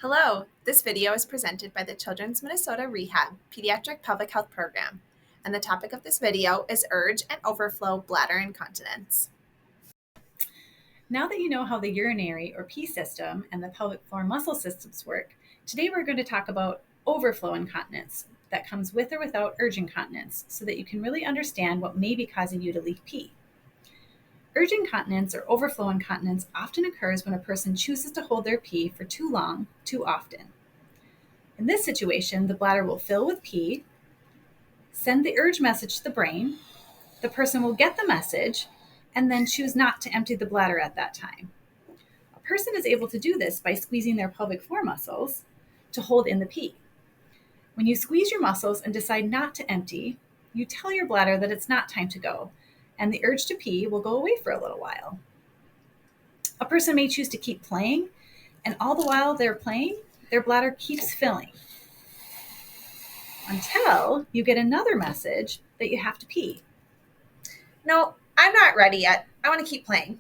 Hello, this video is presented by the Children's Minnesota Rehab Pediatric Pelvic Health Program, and the topic of this video is urge and overflow bladder incontinence. Now that you know how the urinary or pee system and the pelvic floor muscle systems work, today we're going to talk about overflow incontinence that comes with or without urge incontinence so that you can really understand what may be causing you to leak pee. Urge incontinence or overflow incontinence often occurs when a person chooses to hold their pee for too long, too often. In this situation, the bladder will fill with pee, send the urge message to the brain, the person will get the message, and then choose not to empty the bladder at that time. A person is able to do this by squeezing their pelvic floor muscles to hold in the pee. When you squeeze your muscles and decide not to empty, you tell your bladder that it's not time to go, and the urge to pee will go away for a little while. A person may choose to keep playing, and all the while they're playing, their bladder keeps filling until you get another message that you have to pee. No, I'm not ready yet. I want to keep playing.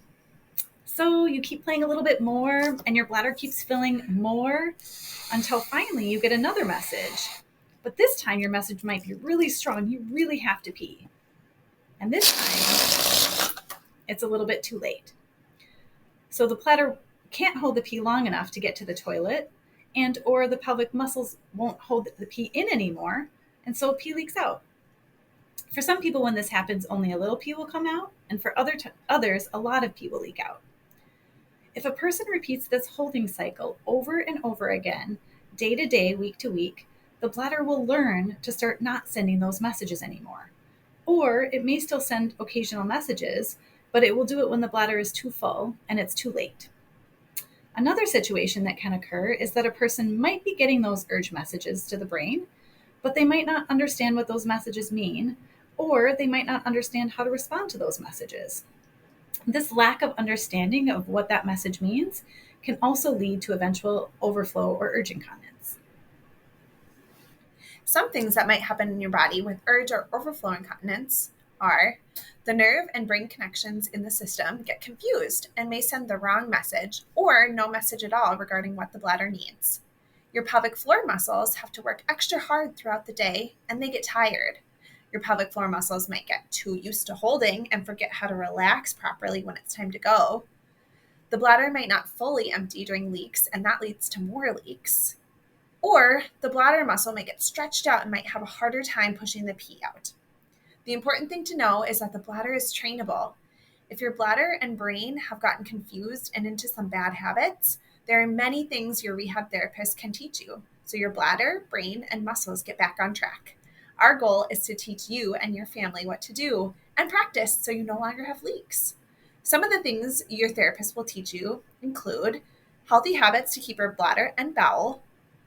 So you keep playing a little bit more, and your bladder keeps filling more until finally you get another message. But this time your message might be really strong. You really have to pee. And this time it's a little bit too late. So the bladder can't hold the pee long enough to get to the toilet, and or the pelvic muscles won't hold the pee in anymore, and so pee leaks out. For some people, when this happens, only a little pee will come out, and for others, a lot of pee will leak out. If a person repeats this holding cycle over and over again, day to day, week to week, the bladder will learn to start not sending those messages anymore. Or it may still send occasional messages, but it will do it when the bladder is too full and it's too late. Another situation that can occur is that a person might be getting those urge messages to the brain, but they might not understand what those messages mean, or they might not understand how to respond to those messages. This lack of understanding of what that message means can also lead to eventual overflow or urge incontinence. Some things that might happen in your body with urge or overflow incontinence are the nerve and brain connections in the system get confused and may send the wrong message or no message at all regarding what the bladder needs. Your pelvic floor muscles have to work extra hard throughout the day and they get tired. Your pelvic floor muscles might get too used to holding and forget how to relax properly when it's time to go. The bladder might not fully empty during leaks, and that leads to more leaks. Or the bladder muscle might get stretched out and might have a harder time pushing the pee out. The important thing to know is that the bladder is trainable. If your bladder and brain have gotten confused and into some bad habits, there are many things your rehab therapist can teach you, so your bladder, brain, and muscles get back on track. Our goal is to teach you and your family what to do and practice so you no longer have leaks. Some of the things your therapist will teach you include healthy habits to keep your bladder and bowel,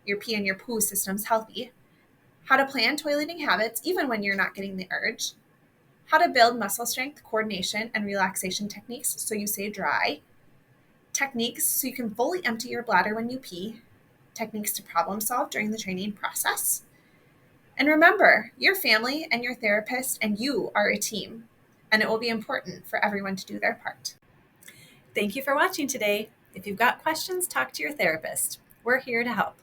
your pee and your poo systems healthy, how to plan toileting habits even when you're not getting the urge, how to build muscle strength, coordination, and relaxation techniques so you stay dry, techniques so you can fully empty your bladder when you pee, techniques to problem solve during the training process. And remember, your family and your therapist and you are a team, and it will be important for everyone to do their part. Thank you for watching today. If you've got questions, talk to your therapist. We're here to help.